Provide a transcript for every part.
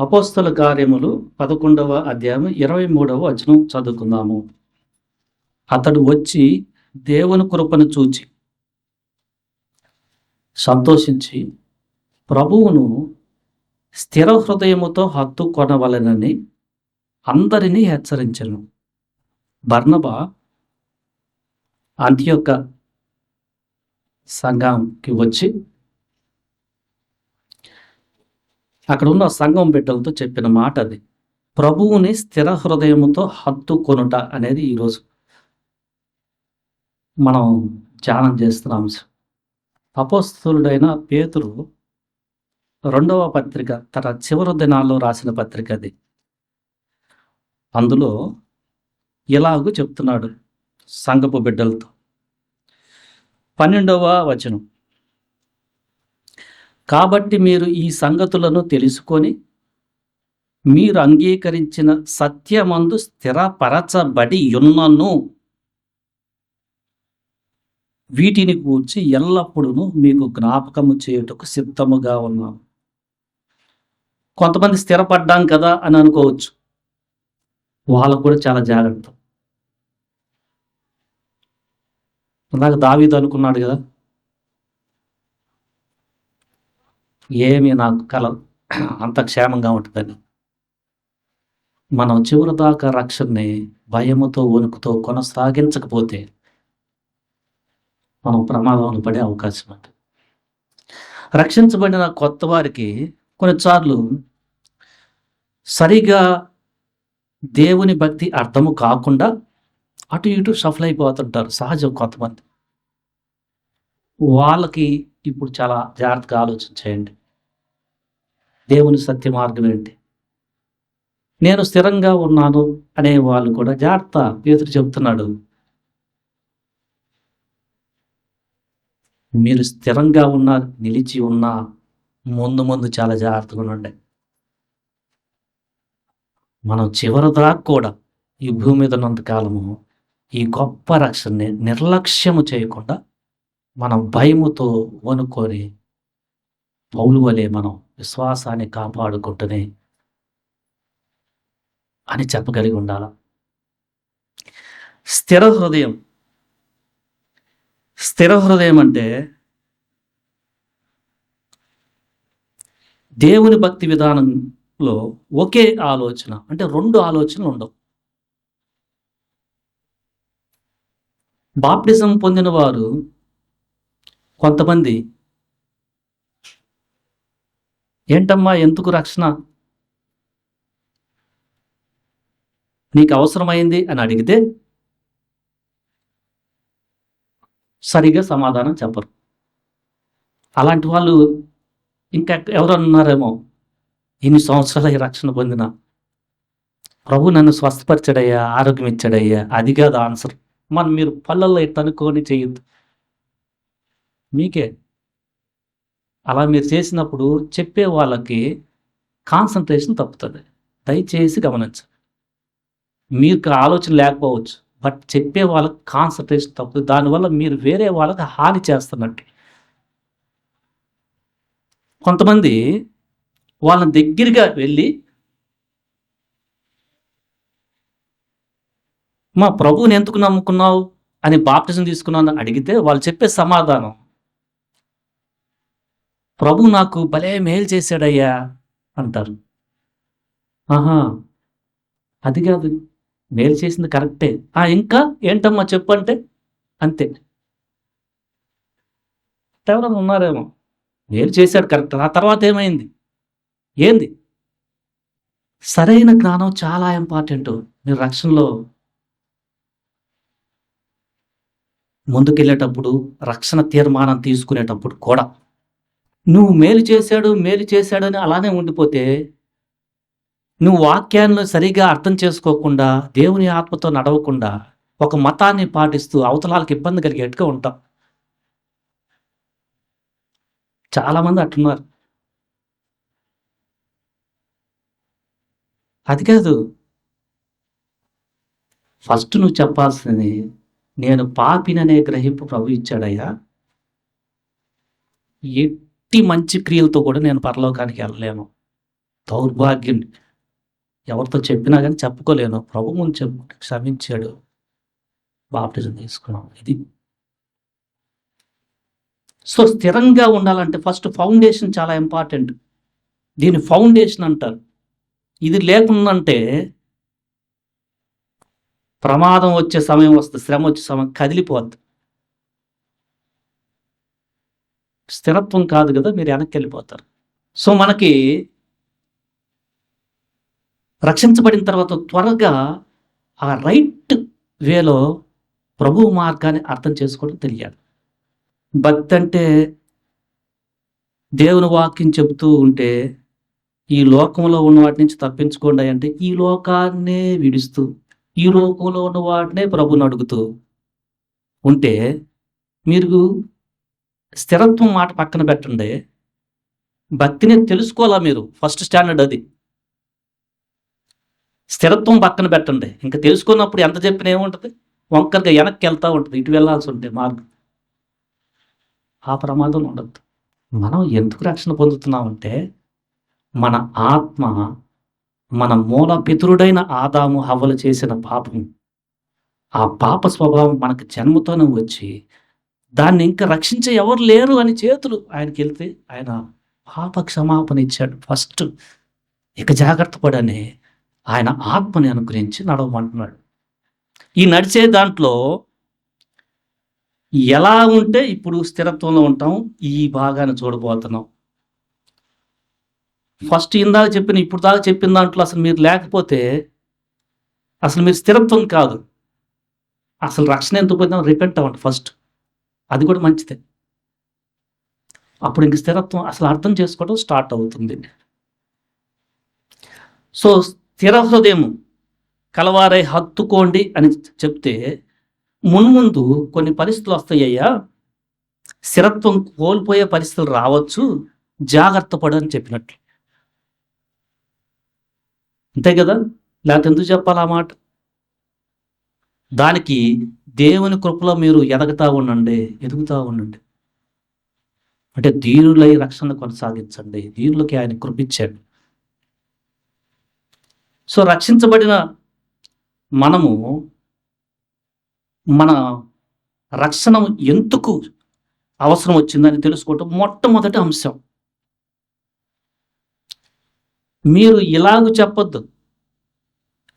అపోస్తల కార్యములు 11వ అధ్యాయం 23వ వచనం చదువుకుందాము. అతడు వచ్చి దేవుని కృపను చూచి సంతోషించి ప్రభువును స్థిర హృదయముతో హత్తుకొనవలెనని అందరినీ హెచ్చరించెను. బర్నబా అంతియొక్క సంఘంకి వచ్చి అక్కడ ఉన్న సంఘం బిడ్డలతో చెప్పిన మాట అది. ప్రభువుని స్థిర హృదయముతో హత్తుకొనుట అనేది ఈరోజు మనం ధ్యానం చేస్తున్న అంశం. అపోస్తలుడైన పేతురు 2వ పత్రిక తన చివరి దినాల్లో రాసిన పత్రిక అది. అందులో ఇలాగూ చెప్తున్నాడు సంఘపు బిడ్డలతో. 12వ వచనం, కాబట్టి మీరు ఈ సంగతులను తెలుసుకొని మీరు అంగీకరించిన సత్యమందు స్థిరపరచబడి యున్నను వీటిని గూర్చి ఎల్లప్పుడూ మీకు జ్ఞాపకము చేయుటకు సిద్ధముగా ఉన్నాను. కొంతమంది స్థిరపడ్డాం కదా అని అనుకోవచ్చు. వాళ్ళకు కూడా చాలా జాగ్రత్త. నాకు దావీదు అనుకున్నాడు కదా, ఏమీ నాకు కలదు, అంత క్షేమంగా ఉంటుందని. మనం చివరి దాకా రక్షణని భయముతో వణుకుతో కొనసాగించకపోతే మనం ప్రమాదంలో పడే అవకాశం ఉంది. రక్షించబడిన కొత్త వారికి కొన్నిసార్లు సరిగా దేవుని భక్తి అర్థము కాకుండా అటు ఇటు షఫల్ అయిపోతుంటారు. సహజం కొంతమంది. వాళ్ళకి ఇప్పుడు చాలా జాగ్రత్తగా ఆలోచన చేయండి. దేవుని సత్య మార్గం ఏంటి? నేను స్థిరంగా ఉన్నాను అనే వాళ్ళు కూడా జాగ్రత్త. పేతురు చెబుతున్నాడు, మీరు స్థిరంగా ఉన్నా, నిలిచి ఉన్నా ముందు చాలా జాగ్రత్తగా ఉండండి. మనం చివరి దాకా కూడా ఈ భూమి మీద ఉన్నంత కాలము ఈ గొప్ప రక్షణని నిర్లక్ష్యము చేయకుండా మనం భయముతో వణుకొని పౌలు వలె మనం విశ్వాసాన్ని కాపాడుకుంటూనే అని చెప్పగలిగి ఉండాలి. స్థిర హృదయం. స్థిర హృదయం అంటే దేవుని భక్తి విధానంలో ఒకే ఆలోచన, అంటే రెండు ఆలోచనలు ఉండవు. బాప్టిజం పొందిన వారు కొంతమంది, ఏంటమ్మా ఎందుకు రక్షణ నీకు అవసరమైంది అని అడిగితే సరిగా సమాధానం చెప్పరు. అలాంటి వాళ్ళు ఇంకా ఎవరన్నారేమో, ఇన్ని సంవత్సరాలు ఈ రక్షణ పొందిన ప్రభు నన్ను స్వస్థపరిచాడయ్యా, ఆరోగ్యం ఇచ్చాడయ్యా, అది కాదు ఆన్సర్. మనం మీరు పళ్ళల్లో ఎట్టనుకొని చేయొద్దు. మీకే అలా మీరు చేసినప్పుడు చెప్పే వాళ్ళకి కాన్సన్ట్రేషన్ తప్పుతుంది. దయచేసి గమనించండి. మీకు ఆలోచన లేకపోవచ్చు, బట్ చెప్పే వాళ్ళకి కాన్సన్ట్రేషన్ తప్పుతుంది. దానివల్ల మీరు వేరే వాళ్ళకి హాని చేస్తున్నట్టు. కొంతమంది వాళ్ళ దగ్గరగా వెళ్ళి మా ప్రభువుని ఎందుకు నమ్ముకున్నావు అని బాప్టిజం తీసుకున్నాను అడిగితే వాళ్ళు చెప్పే సమాధానం, ప్రభు నాకు భలే మేలు చేశాడయ్యా అంటారు. ఆహా, అది కాదు, మేలు చేసింది కరెక్టే, ఇంకా ఏంటమ్మా చెప్పు అంటే అంతే. ఎవరైనా ఉన్నారేమో, మేలు చేశాడు కరెక్ట్, ఆ తర్వాత ఏమైంది ఏంది? సరైన జ్ఞానం చాలా ఇంపార్టెంట్. మీరు రక్షణలో ముందుకెళ్ళేటప్పుడు, రక్షణ తీర్మానం తీసుకునేటప్పుడు కూడా నువ్వు మేలు చేశాడు అని అలానే ఉండిపోతే, నువ్వు వాక్యాన్ని సరిగా అర్థం చేసుకోకుండా, దేవుని ఆత్మతో నడవకుండా, ఒక మతాన్ని పాటిస్తూ అవతలాలకు ఇబ్బంది కలిగేట్టుగా ఉంటాం. చాలామంది అట్టున్నారు. అది కాదు, ఫస్ట్ నువ్వు చెప్పాల్సింది, నేను పాపిననే గ్రహింపు ప్రభు ఇచ్చాడయ్యా, ఎట్టి మంచి క్రియలతో కూడా నేను పరలోకానికి వెళ్ళలేను. దౌర్భాగ్యం. ఎవరితో చెప్పినా కానీ చెప్పుకోలేను. ప్రభు ముందు చెప్పుకుంటే క్షమించాడు, బాప్టిజం తీసుకున్నాం. ఇది. సో స్థిరంగా ఉండాలంటే ఫస్ట్ ఫౌండేషన్ చాలా ఇంపార్టెంట్. దీని ఫౌండేషన్ అంటారు. ఇది లేకుందంటే ప్రమాదం వచ్చే సమయం వస్తుంది, శ్రమ వచ్చే సమయం కదిలిపోద్ది. స్థిరత్వం కాదు కదా, మీరు వెనక్కి వెళ్ళిపోతారు. సో మనకి రక్షించబడిన తర్వాత త్వరగా ఆ రైట్ వేలో ప్రభు మార్గాన్ని అర్థం చేసుకోవడం తెలియాలి. భక్తి అంటే దేవుని వాక్యం చెబుతూ ఉంటే ఈ లోకంలో ఉన్న వాటి నుంచి తప్పించుకోండి అంటే ఈ లోకాన్నే విడుస్తూ ఈ లోకంలో ఉన్న వాటినే ప్రభుని అడుగుతూ ఉంటే మీరు స్థిరత్వం మాట పక్కన పెట్టండి, భక్తిని తెలుసుకోవాలా మీరు. ఫస్ట్ స్టాండర్డ్ అది. స్థిరత్వం పక్కన పెట్టండి. ఇంకా తెలుసుకున్నప్పుడు ఎంత చెప్పినా ఏముంటుంది, వంకరగా వెనక్కి వెళ్తూ ఉంటుంది, ఇటు వెళ్ళాల్సి ఉంటే మార్గం. ఆ ప్రమాదం ఉండద్దు. మనం ఎందుకు రక్షణ పొందుతున్నామంటే మన ఆత్మ, మన మూల పితరుడైన ఆదాము హవ్వలు చేసిన పాపం, ఆ పాప స్వభావం మనకు జన్మతోనే వచ్చి దాన్ని ఇంకా రక్షించే ఎవరు లేరు అని చేతులు ఆయనకి వెళ్తే ఆయన పాప క్షమాపణ ఇచ్చాడు ఫస్ట్. ఇక జాగ్రత్త పడని ఆయన ఆత్మని అనుగ్రహించి నడవమంటున్నాడు. ఈ నడిచే దాంట్లో ఎలా ఉంటే ఇప్పుడు స్థిరత్వంలో ఉంటాం, ఈ భాగాన్ని చూడబోతున్నాం. ఫస్ట్ ఇందాక చెప్పిన ఇప్పుడు దాకా చెప్పిన దాంట్లో అసలు మీరు లేకపోతే అసలు మీరు స్థిరత్వం కాదు. అసలు రక్షణ ఎందుకు పొందాం, రిపెంట్ అవ్వండి ఫస్ట్. అది కూడా మంచిదే. అప్పుడు ఇంక స్థిరత్వం అసలు అర్థం చేసుకోవడం స్టార్ట్ అవుతుంది. సో స్థిర హృదయం కలవారై హత్తుకోండి అని చెప్తే మున్ముందు కొన్ని పరిస్థితులు వస్తాయ్యా, స్థిరత్వం కోల్పోయే పరిస్థితులు రావచ్చు, జాగ్రత్త పడు అని చెప్పినట్లు. అంతే కదా, లేకపోతే ఎందుకు చెప్పాలి ఆ మాట? దానికి దేవుని కృపలో మీరు ఎదుగుతూ ఉండండి. అంటే దీనులై రక్షణ కొనసాగించండి. దీనులకి ఆయన కృపించాడు. సో రక్షించబడిన మనము మన రక్షణ ఎందుకు అవసరం వచ్చిందని తెలుసుకోవటం మొట్టమొదటి అంశం. మీరు ఇలాగ చెప్పొద్దు,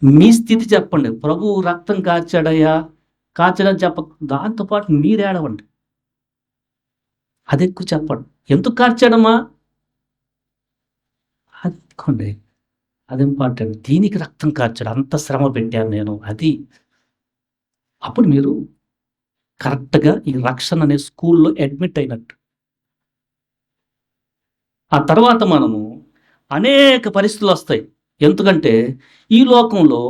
మీ స్థితి చెప్పండి. ప్రభు రక్తం కార్చాడయ్యా, కార్చడని చెప్ప, దాంతోపాటు మీరు ఏడవండి. అది ఎక్కువ చెప్పండి. ఎందుకు కార్చాడమ్మా అది అది ఇంపార్టెంట్. దీనికి రక్తం కార్చాడు, అంత శ్రమ పెట్టాను నేను, అది. అప్పుడు మీరు కరెక్ట్గా ఈ రక్షణ అనే స్కూల్లో అడ్మిట్ అయినట్టు. ఆ తర్వాత మనము అనేక పరిస్థితులు వస్తాయి. ఎందుకంటే ఈ లోకంలో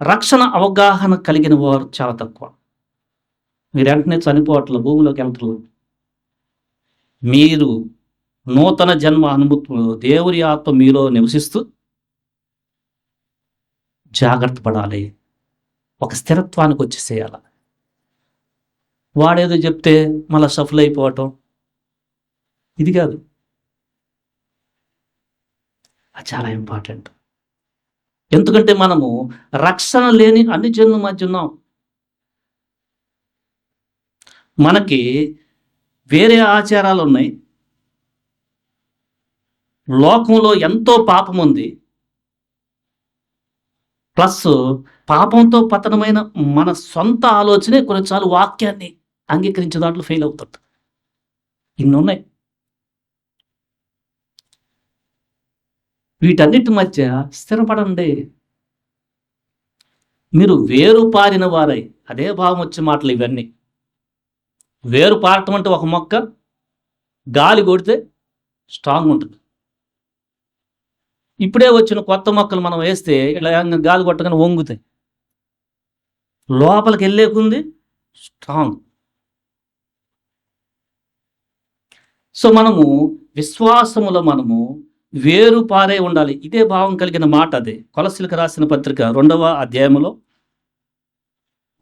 రక్షణ అవగాహన కలిగిన వారు చాలా తక్కువ. మీరు వెంటనే చనిపోవట్ల, భూమిలోకి వెళ్తారు. మీరు నూతన జన్మ అనుభూతులు దేవుని ఆత్మ మీలో నివసిస్తూ జాగ్రత్త పడాలి. ఒక స్థిరత్వానికి వచ్చేసేయాలి. వాడేదో చెప్తే మళ్ళీ సఫల్ అయిపోవటం, ఇది కాదు. అది చాలా ఇంపార్టెంట్. ఎందుకంటే మనము రక్షణ లేని అన్ని జనుల మధ్య ఉన్నాం. మనకి వేరే ఆచారాలు ఉన్నాయి, లోకంలో ఎంతో పాపం ఉంది, ప్లస్ పాపంతో పతనమైన మన సొంత ఆలోచనే కొన్నిసార్లు వాక్యాన్ని అంగీకరించే దాంట్లో ఫెయిల్ అవుతుంది. ఇన్ని ఉన్నాయి. వీటన్నిటి మధ్య స్థిరపడండి. మీరు వేరు పారిన వారై, అదే భావం వచ్చే మాటలు ఇవన్నీ. వేరు పారటం అంటే ఒక మొక్క గాలి కొడితే స్ట్రాంగ్ ఉంటుంది. ఇప్పుడే వచ్చిన కొత్త మొక్కలు మనం వేస్తే ఇలా గాలి కొట్టగానే వంగుతాయి. లోపలికి వెళ్ళేకుంది స్ట్రాంగ్. సో మనము విశ్వాసములో మనము వేరు పారే ఉండాలి. ఇదే భావం కలిగిన మాట అదే. కొలస్సీలకు రాసిన పత్రిక 2వ అధ్యాయములో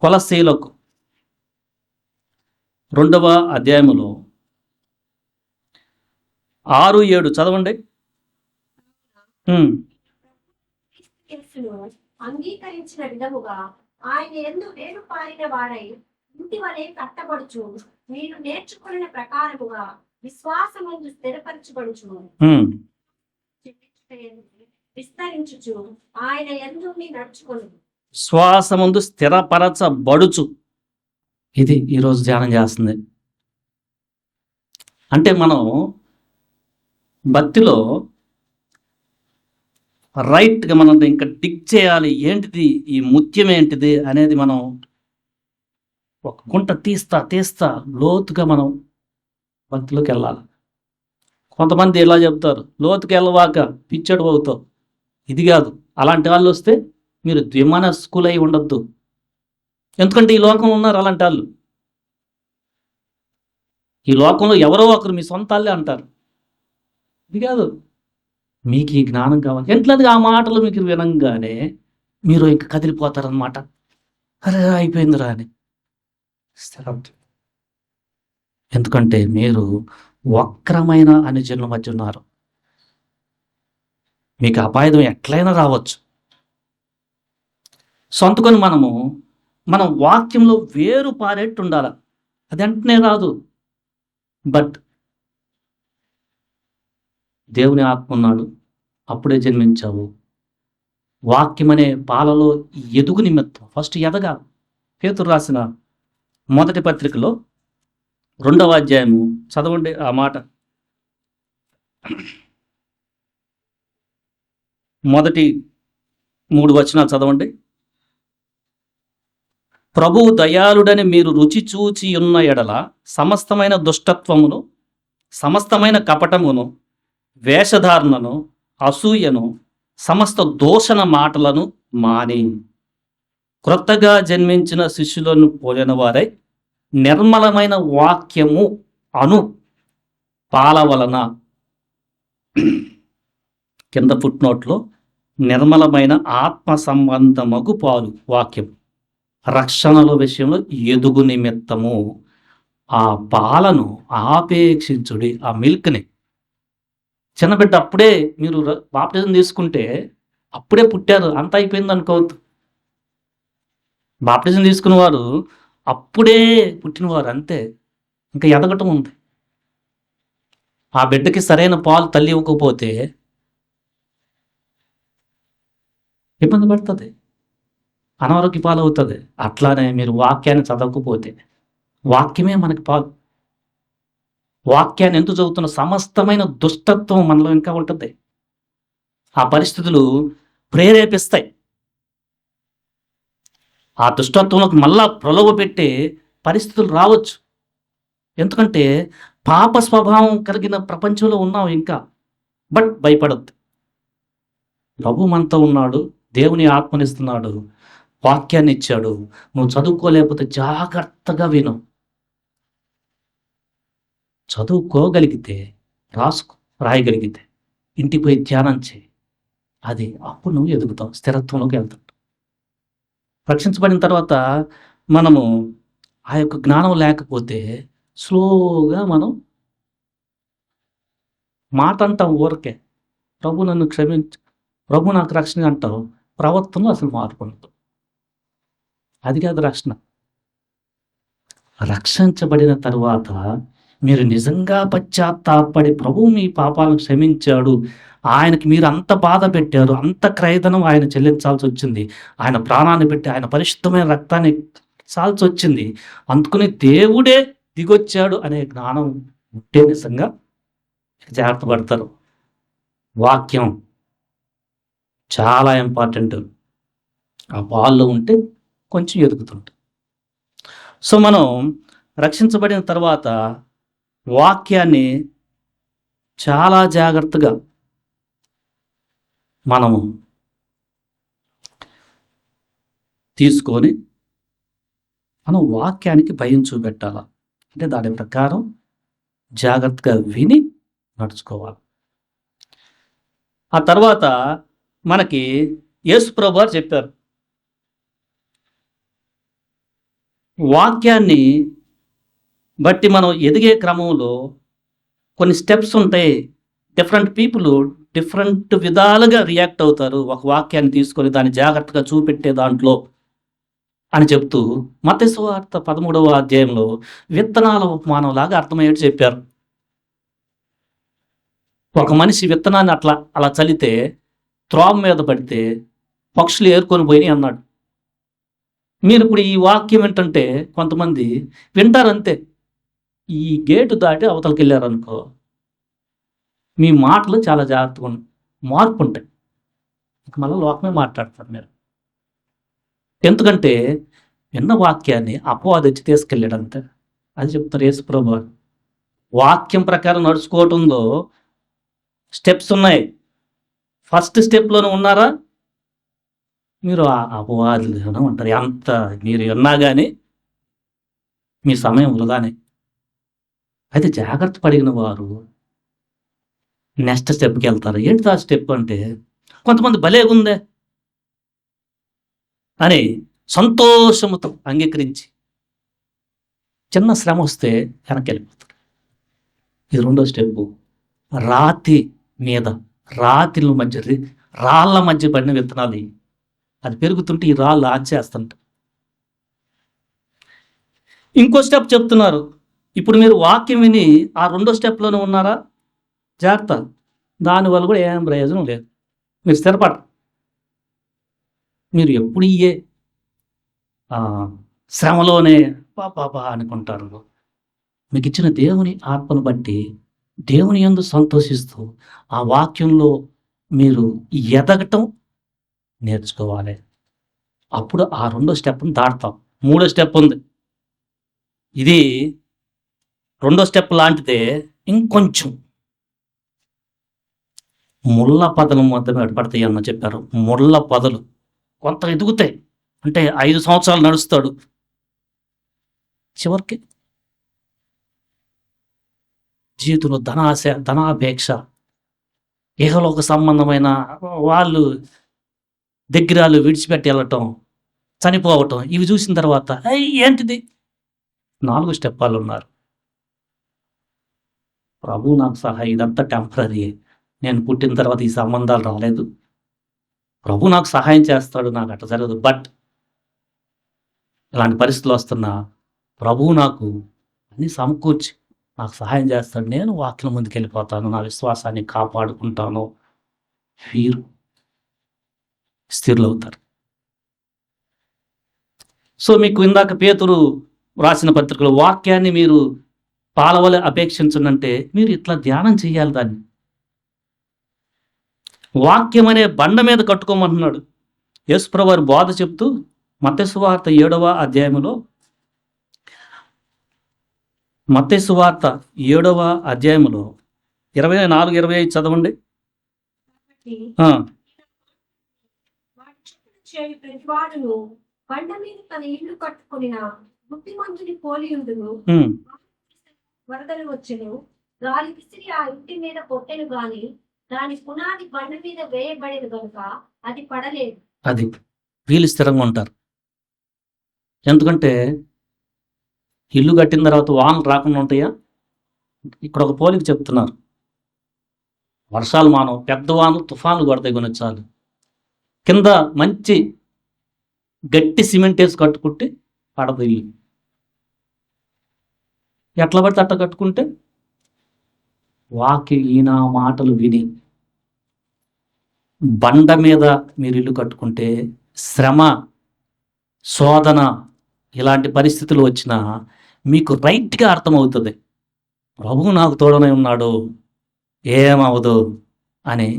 కొలస్సీలకు 2వ అధ్యాయములో 6-7 చదవండి. ఉమ్, యేసును అంగీకరించిన విధముగా ఆయన యందు వేరు పారిన వాడై ఇంటి వలె కట్టబడుచు మీరు నేర్చుకున్న ప్రకారముగా విశ్వాసమందు స్థిరపరచబడుచు ఉమ్. విస్తరించుచు ఆయన యందు నడుచుకొని శ్వాసముందు స్థిరపరచబడుచు. ఇది ఈరోజు ధ్యానం చేస్తుంది. అంటే మనం భక్తిలో రైట్గా మనం ఇంకా డిగ్ చేయాలి. ఏంటిది ఈ ముత్యం ఏంటిది అనేది మనం ఒక గుంట తీస్తా లోతుగా మనం భక్తిలోకి వెళ్ళాలి. కొంతమంది ఇలా చెప్తారు, లోతుకి వెళ్ళవాక పిచ్చడు అవుతావు. ఇది కాదు. అలాంటి వాళ్ళు వస్తే మీరు ద్విమనస్కులై ఉండొద్దు. ఎందుకంటే ఈ లోకంలో ఉన్నారు అలాంటి వాళ్ళు. ఈ లోకంలో ఎవరో ఒకరు మీ సొంత వాళ్ళే అంటారు. ఇది కాదు. మీకు ఈ జ్ఞానం కావాలి. ఎంట్లది ఆ మాటలు మీకు వినంగానే మీరు ఇంక కదిలిపోతారనమాట. అరే అయిపోయిందిరా అని స్థిరం. ఎందుకంటే మీరు వక్రమైన అనుజనుల మధ్య ఉన్నారు. మీకు అపాయం ఎట్లయినా రావచ్చు. సొంతకొని మనం వాక్యంలో వేరు పారేట్టు ఉండాలి. అది వెంటనే రాదు. బట్ దేవుని ఆత్మ ఉన్నాడు. అప్పుడే జన్మించావు. వాక్యం అనే పాలలో ఎదుగు నిమిత్తం ఫస్ట్ ఎదగాలి. పేతురు రాసిన మొదటి పత్రికలో 2వ అధ్యాయము చదవండి ఆ మాట. మొదటి 3 వచనాలు చదవండి. ప్రభువు దయాళుడని మీరు రుచి చూచి ఉన్న ఎడల సమస్తమైన దుష్టత్వమును, సమస్తమైన కపటమును, వేషధారణను, అసూయను, సమస్త దూషణ మాటలను మాని క్రొత్తగా జన్మించిన శిష్యులను పోలిన వారై నిర్మలమైన వాక్యము అను పాల వలన, కింద ఫుట్నోట్లో నిర్మలమైన ఆత్మ సంబంధమగు పాలు వాక్యం రక్షణల విషయంలో ఎదుగు నిమిత్తము ఆ పాలను ఆపేక్షించుడి. ఆ మిల్క్ని చిన్నబిడ్డ అప్పుడే మీరు బాప్టిజం తీసుకుంటే అప్పుడే పుట్టారు అంత అయిపోయింది అనుకోవద్దు. బాప్టిజం తీసుకున్నవారు అప్పుడే పుట్టినవారు అంతే. ఇంకా ఎదగటం ఉంది. ఆ బిడ్డకి సరైన పాలు తల్లి ఇవ్వకపోతే ఇబ్బంది పడుతుంది, అనారోగ్య పాలు అవుతుంది. అట్లానే మీరు వాక్యాన్ని చదవకపోతే, వాక్యమే మనకి పాలు. వాక్యాన్ని ఎందుకు చదువుతున్న సమస్తమైన దుష్టత్వం మనలో ఇంకా ఉంటుంది. ఆ పరిస్థితులు ప్రేరేపిస్తాయి. ఆ దుష్టత్వంలోకి మళ్ళా ప్రలోభ పెట్టే పరిస్థితులు రావచ్చు. ఎందుకంటే పాప స్వభావం కలిగిన ప్రపంచంలో ఉన్నాం ఇంకా. బట్ భయపడద్దు. ప్రభు మనతో ఉన్నాడు. దేవుని ఆత్మనిస్తున్నాడు. వాక్యాన్ని ఇచ్చాడు. నువ్వు చదువుకోలేకపోతే జాగ్రత్తగా విను. చదువుకోగలిగితే, రాయగలిగితే, ఇంటికి పోయి ధ్యానం చేయి. అది అప్పుడు నువ్వు ఎదుగుతావు, స్థిరత్వంలోకి వెళ్తావు. రక్షించబడిన తర్వాత మనము ఆ యొక్క జ్ఞానం లేకపోతే స్లోగా మనం మాట అంటాం ఊరకే, ప్రభు నన్ను క్షమించు, ప్రభు నాకు రక్షణ అంటావు. ప్రవర్తనలో అసలు మార్పు ఉండదు. అది కాదు రక్షణ. రక్షించబడిన తరువాత మీరు నిజంగా పశ్చాత్తాపడి ప్రభు మీ పాపాలను క్షమించాడు, ఆయనకి మీరు అంత బాధ పెట్టారు, అంత క్రయధనం ఆయన చెల్లించాల్సి వచ్చింది, ఆయన ప్రాణాన్ని పెట్టి ఆయన పరిశుద్ధమైన రక్తాన్ని చాల్సి వచ్చింది, అందుకుని దేవుడే దిగొచ్చాడు అనే జ్ఞానం ఉంటే నిజంగా జాగ్రత్త పడతారు. వాక్యం చాలా ఇంపార్టెంట్. ఆ పాల్లో ఉంటే కొంచెం ఎదుగుతుంటుంది. సో మనం రక్షించబడిన తర్వాత వాక్యాన్ని చాలా జాగ్రత్తగా మనము తీసుకొని మనం వాక్యానికి భయం చూపెట్టాలి. అంటే దాని ప్రకారం జాగ్రత్తగా విని నడుచుకోవాలి. ఆ తర్వాత మనకి యేసు ప్రభువు వారు చెప్పారు, వాక్యాన్ని బట్టి మనం ఎదిగే క్రమంలో కొన్ని స్టెప్స్ ఉంటాయి. డిఫరెంట్ పీపుల్ డిఫరెంట్ విధాలుగా రియాక్ట్ అవుతారు ఒక వాక్యాన్ని తీసుకొని దాన్ని జాగ్రత్తగా చూపెట్టే దాంట్లో అని చెప్తూ మత్తయి సువార్త 13వ అధ్యాయంలో విత్తనాల ఉపమానం లాగా అర్థమయ్యేట్టు చెప్పారు. ఒక మనిషి విత్తనాన్ని అలా చల్లితే త్రోవ మీద పడితే పక్షులు ఏరుకొని పోయినాయి అన్నాడు. మీరు ఇప్పుడు ఈ వాక్యం ఏంటంటే కొంతమంది వింటారు అంతే. ఈ గేటు దాటి అవతలకి వెళ్ళారనుకో మీ మాటలు చాలా జాగ్రత్తగా మార్పు ఉంటాయి. మళ్ళీ లోకమే మాట్లాడతారు మీరు. ఎందుకంటే విన్న వాక్యాన్ని అపవాది వచ్చి తీసుకెళ్ళాడు అంతే. అది చెప్తారు యేసుప్రభు. వాక్యం ప్రకారం నడుచుకోవటంలో స్టెప్స్ ఉన్నాయి. ఫస్ట్ స్టెప్లోనే ఉన్నారా మీరు అపవాదులు ఉంటారు. ఎంత మీరు విన్నా కానీ మీ సమయం వృధానే. అయితే జాగ్రత్త పడిన వారు నెక్స్ట్ స్టెప్కి వెళ్తారు. ఏంటి ఆ స్టెప్ అంటే కొంతమంది భలేగుందే అని సంతోషముతో అంగీకరించి చిన్న శ్రమ వస్తే వెనక్కి వెళ్ళిపోతారు. ఇది రెండో స్టెప్. రాతిల మధ్య రాళ్ళ మధ్య పడిన విత్తనాలు ఇవి. అది పెరుగుతుంటే ఈ రాళ్ళు ఆంచేస్తుంట. ఇంకో స్టెప్ చెప్తున్నారు. ఇప్పుడు మీరు వాక్యం విని ఆ రెండో స్టెప్లోనే ఉన్నారా జాగ్రత్త. దానివల్ల కూడా ఏం ప్రయోజనం లేదు. మీరు స్థిరపడ. మీరు ఎప్పుడు ఇయ్యే శ్రమలోనే పాపా అనుకుంటారు. మీకు ఇచ్చిన దేవుని ఆత్మను బట్టి దేవుని యందు సంతోషిస్తూ ఆ వాక్యంలో మీరు ఎదగటం నేర్చుకోవాలి. అప్పుడు ఆ రెండో స్టెప్ని దాటుతాం. మూడో స్టెప్ ఉంది. ఇది రెండో స్టెప్ లాంటిదే. ఇంకొంచెం ముళ్ళ పదలు మొత్తం పడతాయి అన్న చెప్పారు. ముళ్ళ పదలు కొంత ఎదుగుతాయి. అంటే 5 సంవత్సరాలు నడుస్తాడు, చివరికి జీవితంలో ధనాపేక్ష, ఇహలోక సంబంధమైన వాళ్ళు దగ్గరాలు విడిచిపెట్టి వెళ్ళటం, చనిపోవటం, ఇవి చూసిన తర్వాత ఏంటిది 4 స్టెప్ వాళ్ళు ఉన్నారు. ప్రభు నాకు సహాయం, ఇదంతా టెంపరీ. నేను పుట్టిన తర్వాత ఈ సంబంధాలు రాలేదు. ప్రభు నాకు సహాయం చేస్తాడు, నాకు అట్లా జరగదు. బట్ ఇలాంటి పరిస్థితులు వస్తున్నా ప్రభువు నాకు అన్ని సమకూర్చి నాకు సహాయం చేస్తాడు. నేను వాక్యం ముందుకు వెళ్ళిపోతాను, నా విశ్వాసాన్ని కాపాడుకుంటాను. వీరు స్థిరులు అవుతారు. సో మీకు ఇందాక పేతురు రాసిన పత్రికలో వాక్యాన్ని మీరు పాలవలె అపేక్షించనంటే మీరు ఇట్లా ధ్యానం చేయాలి. దాన్ని వాక్యం అనే బండ మీద కట్టుకోమంటున్నాడు యేసుప్రభు వారు బోధ చెప్తూ మత్తయి సువార్త 7వ అధ్యాయంలో 24-25 చదవండి. ప్రతివాడును బండ మీద తన ఇల్లు కట్టుకొనిన బుద్ధిమంతుని పోలియుండును. వరదలు వచ్చెను, గాలి విసిరి ఆ ఇంటి మీద కొట్టెను గాని దాని పునాది బండ మీద వేయబడేది కనుక అది పడలేదు. అది వీళ్ళు స్థిరంగా ఉంటారు. ఎందుకంటే ఇల్లు కట్టిన తర్వాత వానలు రాకుండా ఉంటాయా? ఇక్కడ ఒక పోలిక చెప్తున్నారు. వర్షాలు మానవు, పెద్ద వానలు తుఫాన్లు కొడతాయి కొన్ని చాలు. కింద మంచి గట్టి సిమెంట్ వేసి కట్టుకుంటే పడదు ఇల్లు. ఎట్లా పడితే అట్లా కట్టుకుంటే ఈయన మాటలు విని బండ మీద మీరు ఇల్లు కట్టుకుంటే శ్రమ, శోధన ఇలాంటి పరిస్థితులు వచ్చినా మీకు రైట్గా అర్థమవుతుంది. ప్రభువు నాకు తోడనే ఉన్నాడు, ఏమవదు అని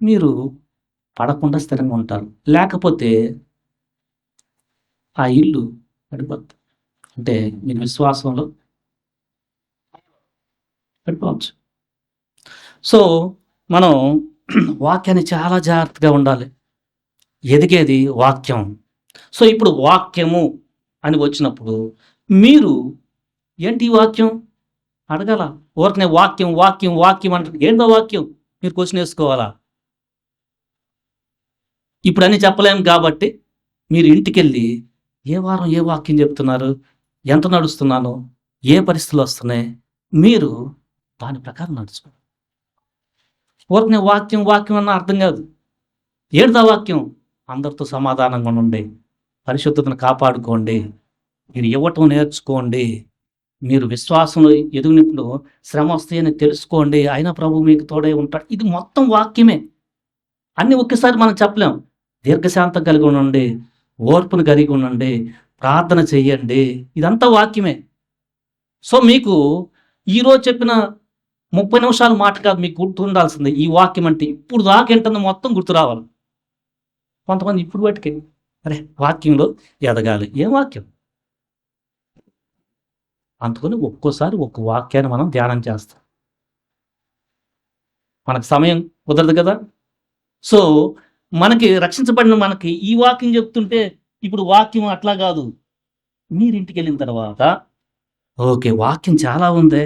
మీరు పడకుండా స్థిరంగా ఉంటారు. లేకపోతే ఆ ఇల్లు పడిపోతుంది. అంటే మీరు విశ్వాసంలో పడిపోవచ్చు. సో మనం వాక్యాన్ని చాలా జాగ్రత్తగా ఉండాలి. ఎదిగేది వాక్యం. సో ఇప్పుడు వాక్యము అని వచ్చినప్పుడు మీరు ఏంటి వాక్యం అడగాల. ఊరికనే వాక్యం వాక్యం వాక్యం అంటే ఏంటో వాక్యం మీరు క్వశ్చన్ వేసుకోవాలా. ఇప్పుడు అన్నీ చెప్పలేము కాబట్టి మీరు ఇంటికి వెళ్ళి ఏ వారం ఏ వాక్యం చెప్తున్నారు, ఎంత నడుస్తున్నాను, ఏ పరిస్థితులు వస్తున్నాయి, మీరు దాని ప్రకారం నడుచుకోండి. ఊరికనే వాక్యం వాక్యం అన్న అర్థం కాదు. ఏడుదా వాక్యం? అందరితో సమాధానంగా ఉండండి, పరిశుద్ధతను కాపాడుకోండి, మీరు ఇవ్వటం నేర్చుకోండి, మీరు విశ్వాసంలో ఎదిగినప్పుడు శ్రమ వస్తాయని తెలుసుకోండి, అయినా ప్రభు మీకు తోడై ఉంటాడు. ఇది మొత్తం వాక్యమే. అన్నీ ఒకేసారి మనం చెప్పలేం. దీర్ఘశాంతం కలిగి ఉండండి, ఓర్పును కలిగి ఉండండి, ప్రార్థన చెయ్యండి, ఇదంతా వాక్యమే. సో మీకు ఈరోజు చెప్పిన 30 నిమిషాల మాట కాదు మీకు గుర్తుండాల్సిందే. ఈ వాక్యం అంటే ఇప్పుడు దాకా ఏంటందో మొత్తం గుర్తు రావాలి. కొంతమంది ఇప్పుడు వాటికి అరే వాక్యంలో ఎదగాలి, ఏం వాక్యం? అందుకని ఒక్కోసారి ఒక్క వాక్యాన్ని మనం ధ్యానం చేస్తాం. మనకు సమయం కుదరదు కదా. సో మనకి రక్షించబడిన మనకి ఈ వాక్యం చెప్తుంటే ఇప్పుడు వాక్యం అట్లా కాదు. మీరింటికి వెళ్ళిన తర్వాత ఓకే వాక్యం చాలా ఉంది,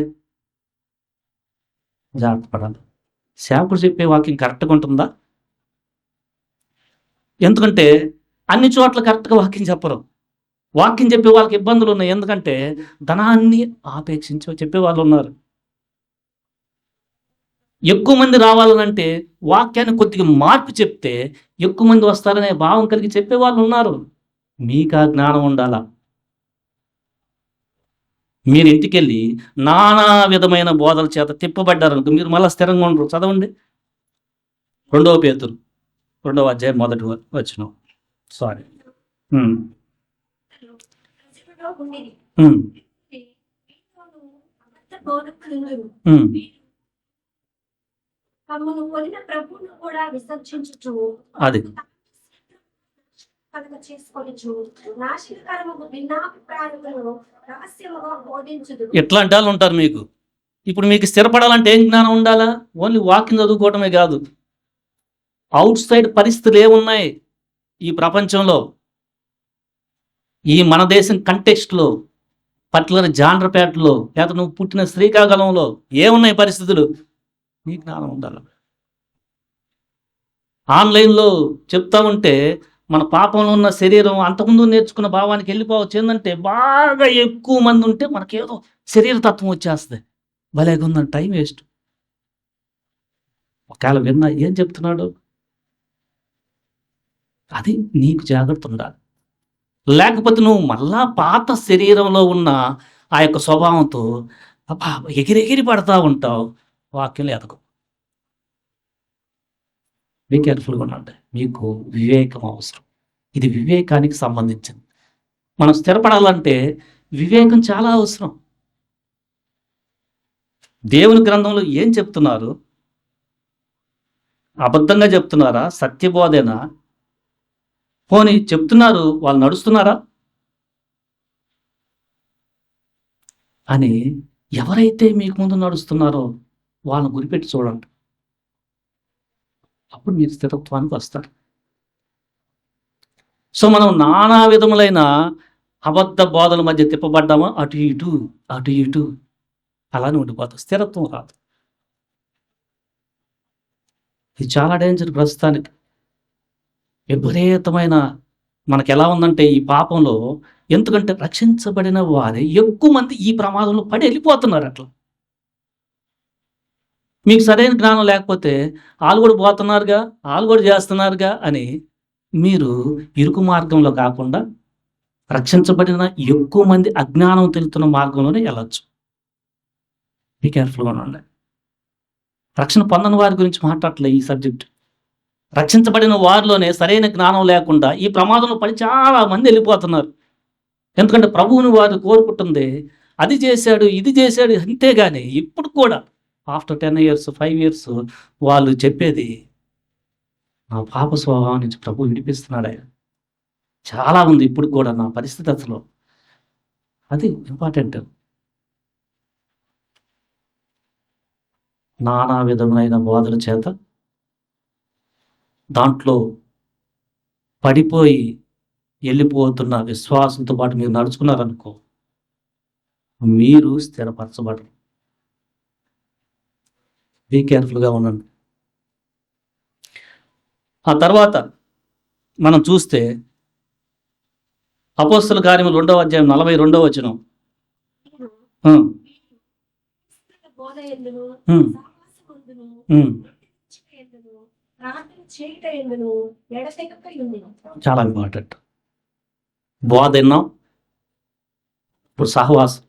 జాగ్రత్త పడాలి. సేవకుడు చెప్పే వాక్యం కరెక్ట్గా ఉంటుందా? ఎందుకంటే అన్ని చోట్ల కరెక్ట్గా వాక్యం చెప్పరు. వాక్యం చెప్పే వాళ్ళకి ఇబ్బందులు ఉన్నాయి. ఎందుకంటే ధనాన్ని ఆపేక్షించి చెప్పే వాళ్ళు ఉన్నారు. ఎక్కువ మంది రావాలనంటే వాక్యాన్ని కొద్దిగా మార్పు చెప్తే ఎక్కువ మంది వస్తారనే భావం కలిగి చెప్పే వాళ్ళు ఉన్నారు. మీకు ఆ జ్ఞానం ఉండాలా. మీరు ఇంటికి వెళ్ళి నానా విధమైన బోధల చేత తిప్పబడ్డారనుకో మీరు మళ్ళీ స్థిరంగా ఉండరు. చదవండి 2 పేతురు 2వ అధ్యాయం 1వ వచనం. సారీ. ప్రజలలో ఉండిరి. ఉమ్, మీలోను అబద్ధ బోధకులుండురు. ఉమ్. తమను కొనిన ప్రభువును కూడా విసర్జించుచు అది కనుక చేసుకొనుచు నాశనకరము భిన్నాభిప్రాయములను రహస్యముగా బోధించుదురు. ఎట్లాంటి వాళ్ళు ఉంటారు మీకు. ఇప్పుడు మీకు స్థిరపడాలంటే ఏం జ్ఞానం ఉండాలా? ఓన్లీ వాక్యం చదువుకోవటమే కాదు, అవుట్ సైడ్ పరిస్థితులు ఏమున్నాయి ఈ ప్రపంచంలో, ఈ మన దేశం కంటెక్స్ట్లో, పర్టికులర్ జాండ్రపేటలో, లేదా నువ్వు పుట్టిన శ్రీకాకుళంలో ఏమున్నాయి పరిస్థితులు, నీ జ్ఞానం ఉండాలి. ఆన్లైన్లో చెప్తా ఉంటే మన పాపంలో ఉన్న శరీరం అంతకుముందు నేర్చుకున్న భావానికి వెళ్ళిపోవచ్చు. ఏంటంటే బాగా ఎక్కువ మంది ఉంటే మనకేదో శరీర తత్వం వచ్చేస్తుంది, భలేగా ఉందని టైం వేస్ట్. ఒకవేళ విన్నా ఏం చెప్తున్నాడు, అది నీకు జాగ్రత్త ఉండాలి. లేకపోతే నువ్వు మళ్ళా పాత శరీరంలో ఉన్న ఆ యొక్క స్వభావంతో అబ్బా ఎగిరెగిరి పడతా ఉంటావు, వాక్యం ఎదగవు. బీ కేర్ఫుల్గా ఉండండి. మీకు వివేకం అవసరం. ఇది వివేకానికి సంబంధించింది. మనం స్థిరపడాలంటే వివేకం చాలా అవసరం. దేవుని గ్రంథంలో ఏం చెప్తున్నారు? అబద్ధంగా చెప్తున్నారా? సత్యబోధేనా? పోనీ చెప్తున్నారు, వాళ్ళు నడుస్తున్నారా అని ఎవరైతే మీకు ముందు నడుస్తున్నారో వాళ్ళని గురిపెట్టి చూడండి. అప్పుడు మీరు స్థిరత్వానికి వస్తారు. సో మనం నానా విధములైన అబద్ధ బోధల మధ్య తిప్పబడ్డామా, అటు ఇటు అటు ఇటు అలానే ఉండిపోతాం, స్థిరత్వం రాదు. ఇది చాలా డేంజర్ ప్రస్తుతానికి. విపరీతమైన మనకు ఎలా ఉందంటే ఈ పాపంలో, ఎందుకంటే రక్షించబడిన వారే ఎక్కువ మంది ఈ ప్రమాదంలో పడి వెళ్ళిపోతున్నారు. అట్లా మీకు సరైన జ్ఞానం లేకపోతే వాళ్ళు కూడా పోతున్నారుగా, వాళ్ళు కూడా చేస్తున్నారుగా అని మీరు ఇరుకు మార్గంలో కాకుండా రక్షించబడిన ఎక్కువ మంది అజ్ఞానం తెలుతున్న మార్గంలోనే వెళ్ళచ్చు. బీ కేర్ఫుల్గా ఉండండి. రక్షణ పొందని వారి గురించి మాట్లాడలే ఈ సబ్జెక్ట్. రక్షించబడిన వారిలోనే సరైన జ్ఞానం లేకుండా ఈ ప్రమాదంలో పడి చాలా మంది వెళ్ళిపోతున్నారు. ఎందుకంటే ప్రభువుని వారు కోరుకుంటుంది అది చేశాడు ఇది చేశాడు, అంతేగాని ఇప్పుడు కూడా ఆఫ్టర్ 10 years 5 years వాళ్ళు చెప్పేది నా పాప స్వభావం నుంచి ప్రభు విడిపిస్తున్నాడు ఆయన. చాలా ఉంది ఇప్పుడు కూడా నా పరిస్థితి అసలు. అది ఇంపార్టెంట్. నానా విధమైన బోధల చేత దాంట్లో పడిపోయి వెళ్ళిపోతున్న విశ్వాసంతో పాటు మీరు నడుచుకున్నారనుకో, మీరు స్థిరపరచబడరు. బీ కేర్ఫుల్గా ఉండండి. ఆ తర్వాత మనం చూస్తే అపోస్తల కార్యములు 2వ అధ్యాయం 42వ వచనం. బోధ ఎందును ఉమ్, సహవాసమందును ఉమ్, ప్రార్థన చేయుట ఎందును ఎడతెగక ఉండెను. చాలా ఇంపార్టెంట్. బోధ విన్నాం, ఇప్పుడు సహవాసం.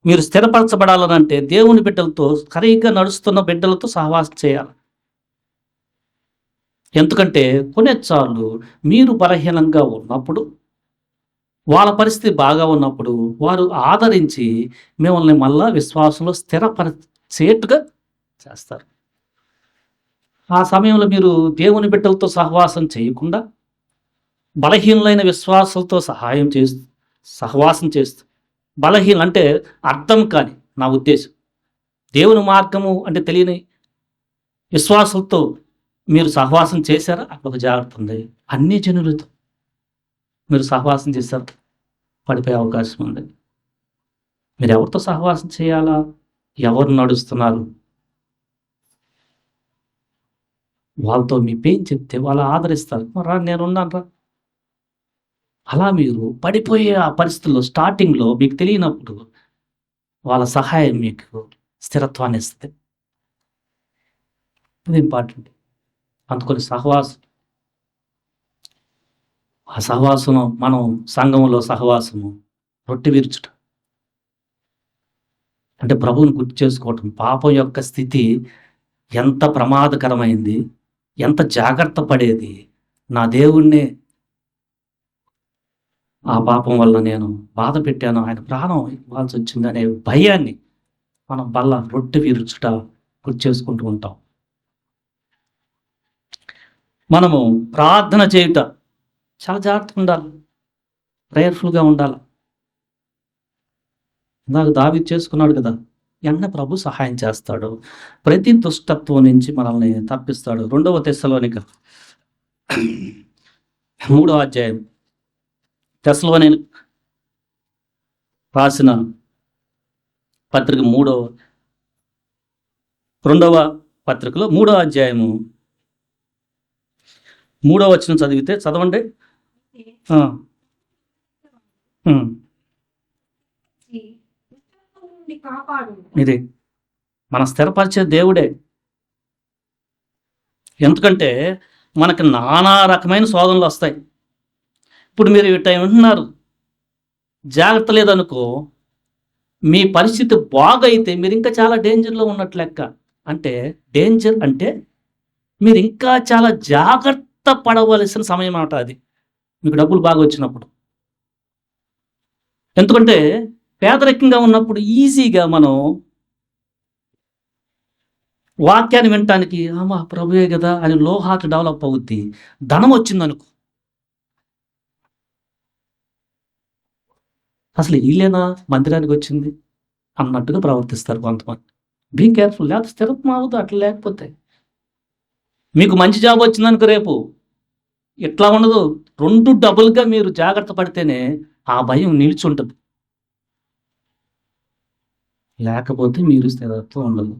మీరు స్థిరపరచబడాలనంటే దేవుని బిడ్డలతో, సరిగ్గా నడుస్తున్న బిడ్డలతో సహవాసం చేయాలి. ఎందుకంటే కొన్నిసార్లు మీరు బలహీనంగా ఉన్నప్పుడు, వాళ్ళ పరిస్థితి బాగా ఉన్నప్పుడు వారు ఆదరించి మిమ్మల్ని మళ్ళా విశ్వాసంలో స్థిరపరిచేట్టుగా చేస్తారు. ఆ సమయంలో మీరు దేవుని బిడ్డలతో సహవాసం చేయకుండా బలహీనులైన విశ్వాసులతో సహవాసం చేస్తూ బలహీన అంటే అర్థం కాని, నా ఉద్దేశం దేవుని మార్గము అంటే తెలియని విశ్వాసులతో మీరు సహవాసం చేశారా? అక్కడ ఒక జాగ్రత్త ఉంది. అన్ని జనులతో మీరు సహవాసం చేశారు, పడిపోయే అవకాశం ఉంది. మీరు ఎవరితో సహవాసం చేయాలా? ఎవరు నడుస్తున్నారు వాళ్ళతో మీ పెయిన్ చెప్తే వాళ్ళు ఆదరిస్తారు. రా, నేనున్నాను రా. అలా మీరు పడిపోయే ఆ పరిస్థితుల్లో స్టార్టింగ్లో మీకు తెలియనప్పుడు వాళ్ళ సహాయం మీకు స్థిరత్వాన్ని ఇస్తుంది. ఇది ఇంపార్టెంట్. అందుకని ఆ సహవాసం మనం సంఘంలో సహవాసము రొట్టె విరుచుట అంటే ప్రభువుని గుర్తు చేసుకోవటం. పాపం యొక్క స్థితి ఎంత ప్రమాదకరమైంది, ఎంత జాగ్రత్త పడేది. నా దేవుణ్ణే ఆ పాపం వల్ల నేను బాధ పెట్టాను, ఆయన ప్రాణం ఇవ్వాల్సి వచ్చింది అనే భయాన్ని మనం బల్ల రొట్టె విరుచుట గుర్తు చేసుకుంటూ ఉంటాం. మనము ప్రార్థన చేయుట చాలా జాగ్రత్తగా ఉండాలి, ప్రేయర్ఫుల్గా ఉండాలి. నాకు దావీదు చేసుకున్నాడు కదా, ఎన్న ప్రభు సహాయం చేస్తాడు, ప్రతి దుష్టత్వం నుంచి మనల్ని తప్పిస్తాడు. 2వ తెస్సలోనిక 3వ అధ్యాయం, తెస్సలోని రాసిన పత్రిక 2వ పత్రికలో 3వ అధ్యాయము 3వ వచనం చదవండి. ఇది మన స్థిరపరిచే దేవుడే. ఎందుకంటే మనకి నానా రకమైన శోధనలు వస్తాయి. ఇప్పుడు మీరు ఇట్లా ఉంటున్నారు, జాగ్రత్త లేదనుకో, మీ పరిస్థితి బాగైతే మీరు ఇంకా చాలా డేంజర్లో ఉన్నట్లు లెక్క. అంటే డేంజర్ అంటే మీరు ఇంకా చాలా జాగ్రత్త పడవలసిన సమయం అన్నమాట అది, మీకు డబ్బులు బాగా వచ్చినప్పుడు. ఎందుకంటే పేదరికంగా ఉన్నప్పుడు ఈజీగా మనం వాక్యాన్ని వినటానికి అమ్మా ప్రభువే కదా అని లో హార్ట్ డెవలప్ అవుద్ది. ధనం వచ్చిందనుకో, అసలు వీళ్ళేనా మందిరానికి వచ్చింది అన్నట్టుగా ప్రవర్తిస్తారు కొంతమంది. బీ కేర్ఫుల్, లేకపోతే స్థిరత్వం అవ్వదు. అట్లా లేకపోతే మీకు మంచి జాబ్ వచ్చిందనుకో, రేపు ఇట్లా ఉండదు. 2 డబుల్గా మీరు జాగ్రత్త పడితేనే ఆ భయం నిలిచుంటుంది. లేకపోతే మీరు స్థిరత్వం ఉండదు.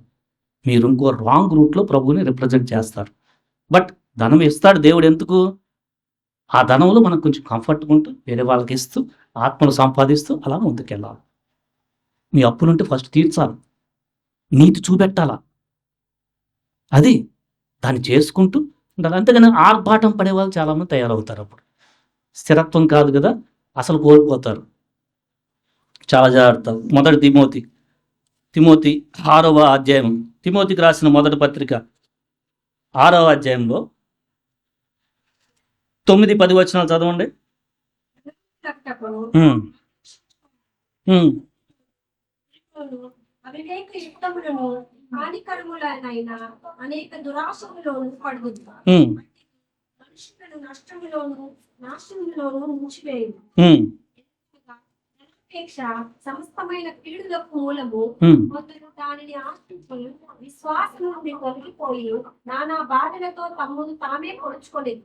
మీరు ఇంకో రాంగ్ రూట్లో ప్రభువుని రిప్రజెంట్ చేస్తారు. బట్ ధనం ఇస్తాడు దేవుడు. ఎందుకు? ఆ ధనంలో మనకు కొంచెం కంఫర్ట్గా ఉంటూ వేరే వాళ్ళకి ఇస్తూ ఆత్మను సంపాదిస్తూ అలా ముందుకెళ్ళాలి. మీ అప్పులుంటే ఫస్ట్ తీర్చాలి, నీతి చూపెట్టాలా, అది దాన్ని చేసుకుంటూ ఉండాలి. అంతేగాని ఆర్భాటం పడే వాళ్ళు చాలామంది తయారవుతారు. అప్పుడు స్థిరత్వం కాదు కదా, అసలు కోల్పోతారు. చాలా జాగ్రత్త. 1 తిమోతి 6వ అధ్యాయం, తిమోతికి రాసిన మొదటి పత్రిక 6వ అధ్యాయంలో 9-10 వచనాలు చదవండి. అవివేక యుక్తములను హానికరములైన అనేక దురాశములోను పడుతుంది. మనుషులను నష్టములోను నాశనములోను ముంచివేయు. సమస్తమైన కీడులకు మూలము కొందరు దానిని ఆశించి విశ్వాసం నుండి తొలగిపోయి నానా బాధలతో తమ్మును తామే పొడుచుకోలేదు.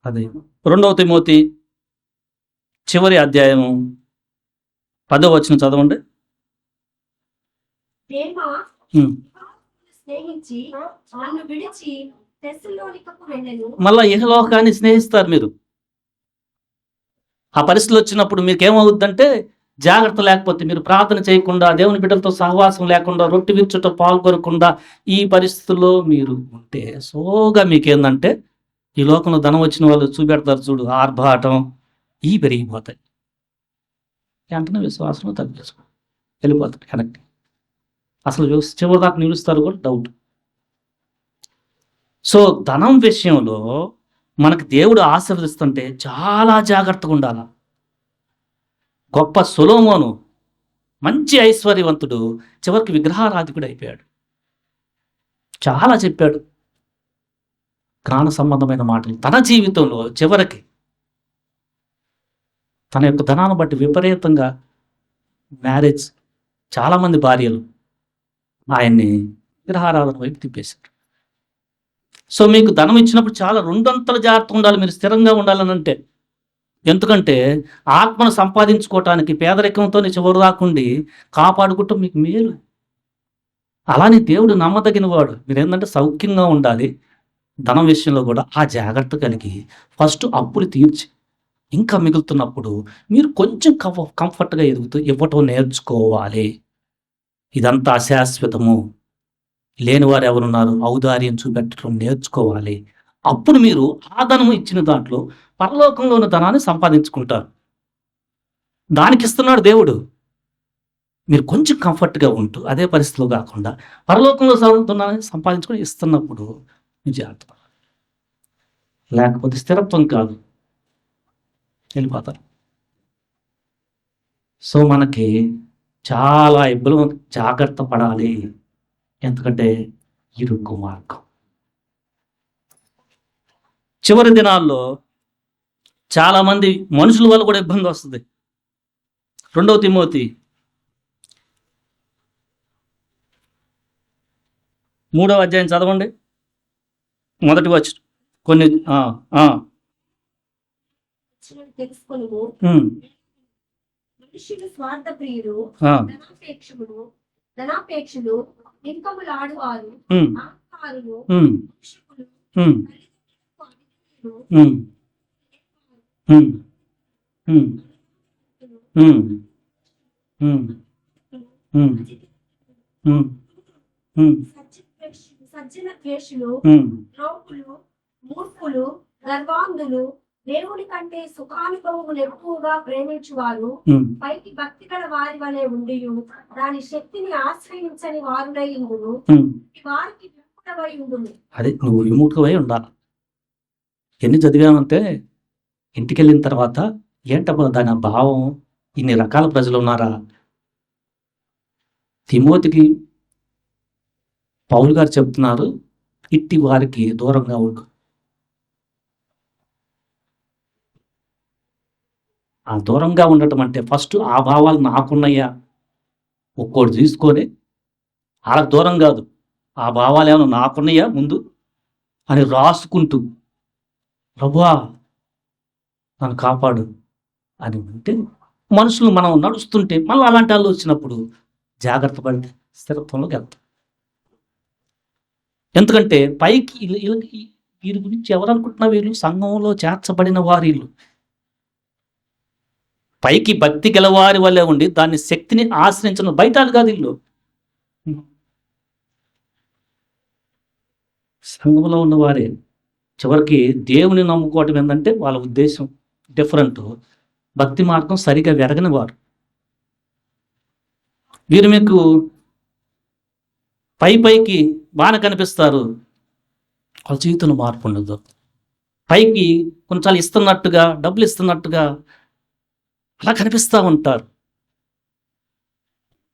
అదే 2వ తిమోతి చివరి అధ్యాయము 10వ వచనం చదవండి. స్నేహించి నన్ను విడిచి తెస్సలోనికకు వెళ్ళెను. మళ్ళా ఇహలోకాన్ని స్నేహిస్తారు మీరు. ఆ పరిస్థితులు వచ్చినప్పుడు మీకేమవుద్దంటే జాగ్రత్త లేకపోతే, మీరు ప్రార్థన చేయకుండా, దేవుని బిడ్డలతో సహవాసం లేకుండా, రొట్టె విరుచుట పాల్గొనకుండా ఈ పరిస్థితుల్లో మీరు ఉంటే సోగా మీకేందంటే ఈ లోకంలో ధనం వచ్చిన వాళ్ళు చూపెడతారు చూడు, ఆర్భాటం ఇవి పెరిగిపోతాయి. వెంటనే విశ్వాసం తగ్గించుకో, వెళ్ళిపోతాడు వెనక్కి. అసలు చివరి దాకా నిలుస్తారు కూడా డౌట్. సో ధనం విషయంలో మనకు దేవుడు ఆశీర్వదిస్తుంటే చాలా జాగ్రత్తగా ఉండాలి. గొప్ప సొలొమోను మంచి ఐశ్వర్యవంతుడు చివరికి విగ్రహారాధికుడు అయిపోయాడు. చాలా చెప్పాడు జ్ఞాన సంబంధమైన మాటలు తన జీవితంలో. చివరికి తన యొక్క ధనాన్ని బట్టి విపరీతంగా మ్యారేజ్, చాలామంది భార్యలు ఆయన్ని విగ్రహారాధన వైపు తిప్పేశారు. సో మీకు ధనం ఇచ్చినప్పుడు చాలా రెండంతల జాగ్రత్త ఉండాలి, మీరు స్థిరంగా ఉండాలని అంటే. ఎందుకంటే ఆత్మను సంపాదించుకోవటానికి పేదరికంతో చివరి రాకుండి కాపాడుకుంటాం మీకు మేలు. అలానే దేవుడు నమ్మదగిన వాడు. మీరు ఏంటంటే సౌఖ్యంగా ఉండాలి. ధనం విషయంలో కూడా ఆ జాగ్రత్త కలిగి ఫస్ట్ అప్పులు తీర్చి ఇంకా మిగులుతున్నప్పుడు మీరు కొంచెం కంఫర్ట్గా ఇవ్వటం నేర్చుకోవాలి. ఇదంతా అశాశ్వతము, లేనివారు ఎవరున్నారు, ఔదార్యం చూపెట్టడం నేర్చుకోవాలి. అప్పుడు మీరు ఆ ధనము ఇచ్చిన దాంట్లో పరలోకంలో ఉన్న ధనాన్ని సంపాదించుకుంటారు. దానికి ఇస్తున్నాడు దేవుడు. మీరు కొంచెం కంఫర్ట్గా ఉంటూ అదే పరిస్థితిలో కాకుండా పరలోకంలో ధనాన్ని సంపాదించుకొని ఇస్తున్నప్పుడు మీరు జాగ్రత్త. లేకపోతే స్థిరత్వం కాదు, వెళ్ళిపోతారు. సో మనకి చాలా ఇబ్బంది, జాగ్రత్త పడాలి. ఎందుకంటే ఇరుకు మార్గం. చివరి దినాల్లో చాలామంది మనుషుల వల్ల కూడా ఇబ్బంది వస్తుంది. 2 తిమోతి 3వ అధ్యాయం చదవండి, మొదటి వచనం. కొన్ని తెలుసుకొనుము, మనుషులు స్వార్థ ప్రియులు, ధనాపేక్షులు, నింకములాడువారు, అహంకారులు, సజ్జన ద్వేషులు, ద్రోహులు, మూర్ఖులు, గర్వాంధులు, దేవుని కంటే సుఖానుభవములు ఎక్కువగా ప్రేమించువారు, పైకి భక్తి గల వారి వలె ఉండి దాని శక్తిని ఆశ్రయించని వారులై ఉండును, వారికి విముఖుడవై ఉండును. అదే నువ్వు విముఖుడవై ఉండాలి. ఎన్ని చదివామంటే ఇంటికి వెళ్ళిన తర్వాత ఏంటబ్బా దాని భావం, ఇన్ని రకాల ప్రజలు ఉన్నారా. తిమోతికి పౌలు గారు చెప్తున్నారు, ఇట్టి వారికి దూరంగా ఉండు. ఆ దూరంగా ఉండటం అంటే ఫస్ట్ ఆ భావాలు నాకున్నాయా ఒక్కోటి తీసుకొని వాళ్ళకి దూరం కాదు, ఆ భావాలు ఏమైనా నాకున్నాయా ముందు అని రాసుకుంటూ ప్రభువా నన్ను కాపాడు అని ఉంటే మనుషులు మనం నడుస్తుంటే మళ్ళీ అలాంటి వాళ్ళు వచ్చినప్పుడు జాగ్రత్త పడితే స్థిరత్వంలోకి వెళ్తాం. ఎందుకంటే పైకి వీరి గురించి ఎవరు అనుకుంటున్నా, వీళ్ళు సంఘంలో చేర్చబడిన వారి ఇల్లు పైకి భక్తి గలవారి వల్లే ఉండి దాన్ని శక్తిని ఆశ్రయించిన బయట కాదు ఇల్లు. సంఘంలో ఉన్నవారే చివరికి దేవుని నమ్ముకోవటం ఏంటంటే వాళ్ళ ఉద్దేశం డిఫరెంట్, భక్తి మార్గం సరిగా వెరగని వారు. వీరు మీకు పైకి బాగా కనిపిస్తారు, వాళ్ళ జీవితంలో మార్పు ఉండదు. పైకి కొంచెం ఇస్తున్నట్టుగా, డబ్బులు ఇస్తున్నట్టుగా అలా కనిపిస్తూ ఉంటారు.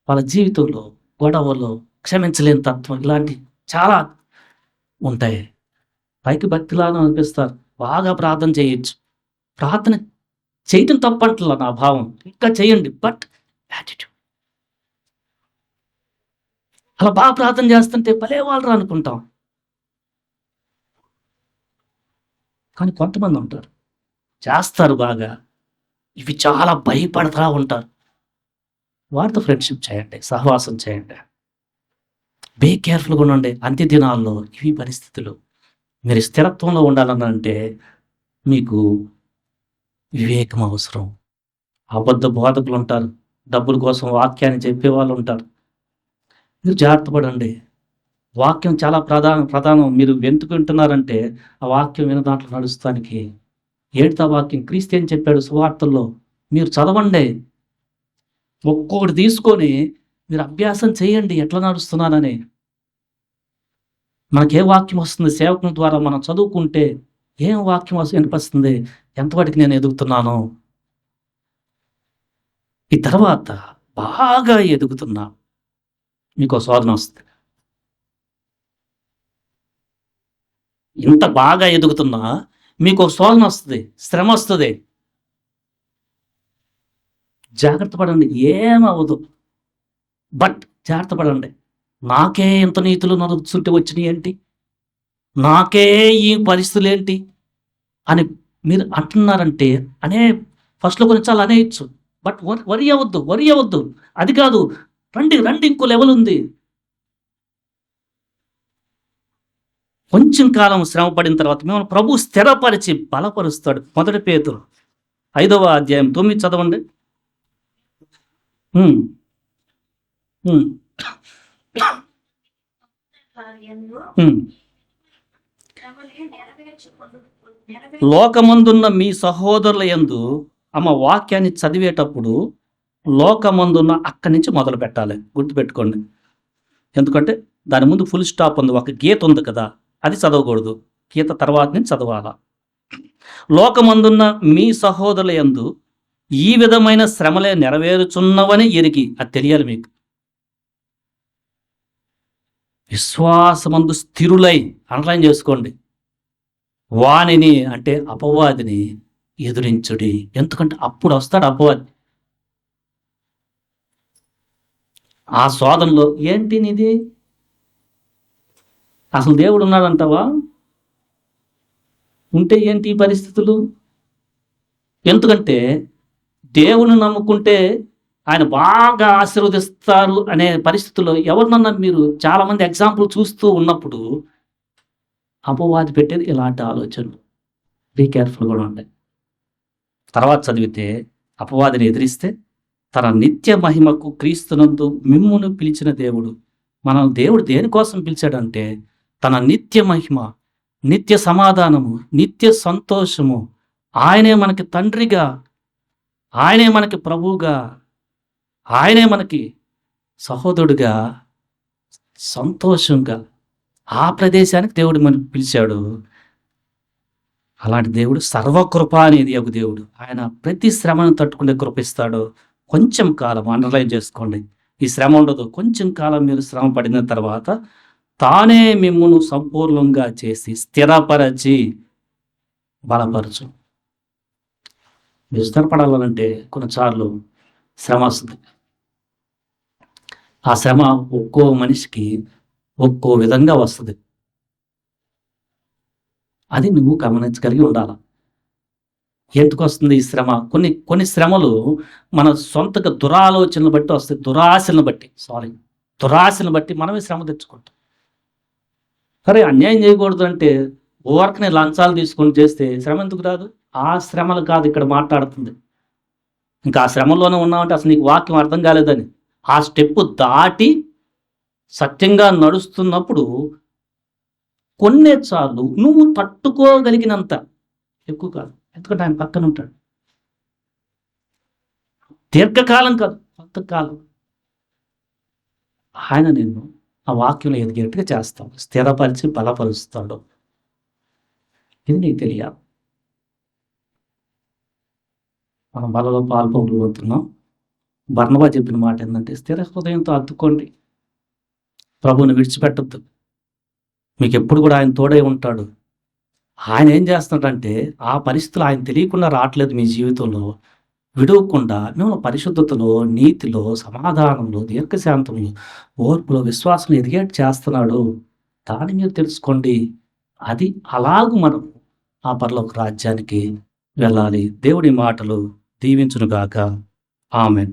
వాళ్ళ జీవితంలో గొడవలు, క్షమించలేని తత్వం, ఇలాంటి చాలా ఉంటాయి. పైకి భక్తిలాగా అనిపిస్తారు, బాగా ప్రార్థన చేయొచ్చు. ప్రార్థన చేయటం తప్పంటలా నా భావం, ఇంకా చేయండి, బట్ యాటిట్యూడ్. అలా బాగా ప్రార్థన చేస్తుంటే భలే వాళ్ళు అనుకుంటాం. కానీ కొంతమంది ఉంటారు చేస్తారు బాగా, ఇవి చాలా భయపడతా ఉంటారు. వారితో ఫ్రెండ్షిప్ చేయండి, సహవాసం చేయండి, బీ కేర్ఫుల్గా ఉండండి. అంత్య దినాల్లో ఇవి పరిస్థితులు. మీరు స్థిరత్వంలో ఉండాలనంటే మీకు వివేకం అవసరం. అబద్ధ బోధకులు ఉంటారు, డబ్బుల కోసం వాక్యాన్ని చెప్పేవాళ్ళు ఉంటారు. మీరు జాగ్రత్త పడండి. వాక్యం చాలా ప్రధానం. మీరు ఎందుకు వింటున్నారంటే ఆ వాక్యం విన్న దాంట్లో నడుస్తానికి. ఏంటి ఆ వాక్యం? క్రీస్తు ఏం చెప్పాడు సువార్తల్లో? మీరు చదవండి. ఒక్కొక్కటి తీసుకొని మీరు అభ్యాసం చేయండి ఎట్లా నడుస్తున్నానని. మనకే వాక్యం వస్తుంది సేవకుల ద్వారా మనం చదువుకుంటే ఏం వాక్యం వినిపిస్తుంది, ఎంతవాటికి నేను ఎదుగుతున్నాను. ఈ తర్వాత బాగా ఎదుగుతున్నా మీకు శోధన వస్తుంది. ఇంత బాగా ఎదుగుతున్నా మీకు శోధన వస్తుంది, శ్రమ వస్తుంది. జాగ్రత్త పడండి, ఏమవ్వదు. బట్ జాగ్రత్త పడండి. నాకే ఇంత నీతులు నడుచుంటే వచ్చినాయి ఏంటి, నాకే ఈ పరిస్థితులు ఏంటి అని మీరు అంటున్నారంటే ఫస్ట్లో కొన్ని చాలా అనేయచ్చు. బట్ వరి అవ్వద్దు. అది కాదు, రండి ఇంకో లెవెల్ ఉంది. కొంచెం కాలం శ్రమ పడిన తర్వాత మిమ్మల్ని ప్రభు స్థిరపరిచి బలపరుస్తాడు. 1 పేతురు 5వ అధ్యాయం 9 చదవండి. లోకమందున్న మీ సహోదరుల యందు వాక్యాన్ని చదివేటప్పుడు లోకమందున్న అక్కడి నుంచి మొదలు పెట్టాలి. గుర్తుపెట్టుకోండి. ఎందుకంటే దాని ముందు ఫుల్ స్టాప్ ఉంది, ఒక గీత ఉంది కదా, అది చదవకూడదు. గీత తర్వాత నుంచి చదవాలా. లోకమందున్న మీ సహోదరుల యందు ఈ విధమైన శ్రమలే నెరవేరుచున్నవని ఎరిగి, అది తెలియాలి మీకు. విశ్వాసమందు స్థిరులై, అండర్లైన్ చేసుకోండి, వానిని అంటే అపవాదిని ఎదురించుడి. ఎందుకంటే అప్పుడు వస్తాడు అపవాది. ఆ శోధనలో ఏంటి నీది, అసలు దేవుడు ఉన్నాడంటావా, ఉంటే ఏంటి ఈ పరిస్థితులు? ఎందుకంటే దేవుని నమ్ముకుంటే ఆయన బాగా ఆశీర్వదిస్తారు అనే పరిస్థితుల్లో ఎవరినన్నా మీరు చాలామంది ఎగ్జాంపుల్ చూస్తూ ఉన్నప్పుడు అపవాది పెట్టేది ఇలాంటి ఆలోచనలు. బీ కేర్ఫుల్ కూడా ఉంటాయి. తర్వాత చదివితే అపవాదిని ఎదిరిస్తే తన నిత్య మహిమకు క్రీస్తునందు మిమ్మును పిలిచిన దేవుడు, మనం దేవుడు దేనికోసం పిలిచాడంటే తన నిత్య మహిమ, నిత్య సమాధానము, నిత్య సంతోషము, ఆయనే మనకి తండ్రిగా, ఆయనే మనకి ప్రభువుగా, ఆయనే మనకి సహోదరుడుగా, సంతోషంగా ఆ ప్రదేశానికి దేవుడు మనకు పిలిచాడు. అలాంటి దేవుడు సర్వకృప అనేది ఒక దేవుడు. ఆయన ప్రతి శ్రమను తట్టుకునే కృపిస్తాడు. కొంచెం కాలం అండర్లైన్ చేసుకోండి, ఈ శ్రమ ఉండదు. కొంచెం కాలం మీరు శ్రమ పడిన తర్వాత తానే మిమ్మును సంపూర్ణంగా చేసి స్థిరపరచి బలపరచు. మీరు స్థిరపడాలంటే కొన్నిసార్లు శ్రమ వస్తుంది. ఆ శ్రమ ఒక్కో మనిషికి ఒక్కో విధంగా వస్తుంది. అది నువ్వు గమనించగలిగి ఉండాలి. ఎందుకు వస్తుంది ఈ శ్రమ? కొన్ని శ్రమలు మన సొంతగా దురాలోచనలు బట్టి వస్తాయి. దురాశను బట్టి మనమే శ్రమ తెచ్చుకుంటాం. సరే, అన్యాయం చేయకూడదు అంటే ఓవర్కనే లంచాలు తీసుకొని చేస్తే శ్రమ ఎందుకు రాదు? ఆ శ్రమలు కాదు ఇక్కడ మాట్లాడుతుంది. ఇంకా ఆ శ్రమలోనే ఉన్నామంటే అసలు నీకు వాక్యం అర్థం కాలేదని. ఆ స్టెప్ దాటి సత్యంగా నడుస్తున్నప్పుడు కొన్నిసార్లు నువ్వు తట్టుకోగలిగినంత, ఎక్కువ కాదు, ఎందుకంటే ఆయన పక్కన ఉంటాడు. దీర్ఘకాలం కాదు, కొంతకాలం ఆయన నిన్ను ఆ వాక్యంలో ఎదిగేట్టుగా చేస్తాడు, స్థిరపరిచి బలపరుస్తాడు. ఇది నీకు తెలియాలి. మనం బలలో పాల్పొందబోతున్నాం. బర్నబా చెప్పిన మాట ఏంటంటే స్థిర హృదయంతో అద్దుకోండి, ప్రభువుని విడిచిపెట్టద్దు. మీకు ఎప్పుడు కూడా ఆయన తోడై ఉంటాడు. ఆయన ఏం చేస్తున్నాడంటే ఆ పరిస్థితులు ఆయన తెలియకుండా రావట్లేదు మీ జీవితంలో. విడవకుండా మిమ్మల్ని పరిశుద్ధతలో, నీతిలో, సమాధానంలో, దీర్ఘశాంతంలో, ఓర్పులో, విశ్వాసంలో ఎదిగేట్టు చేస్తున్నాడు. దాన్ని మీరు తెలుసుకోండి. అది అలాగూ మనం ఆ పరలోక రాజ్యానికి వెళ్ళాలి. దేవుడి మాటలు దీవించునుగాక. ఆమెన్.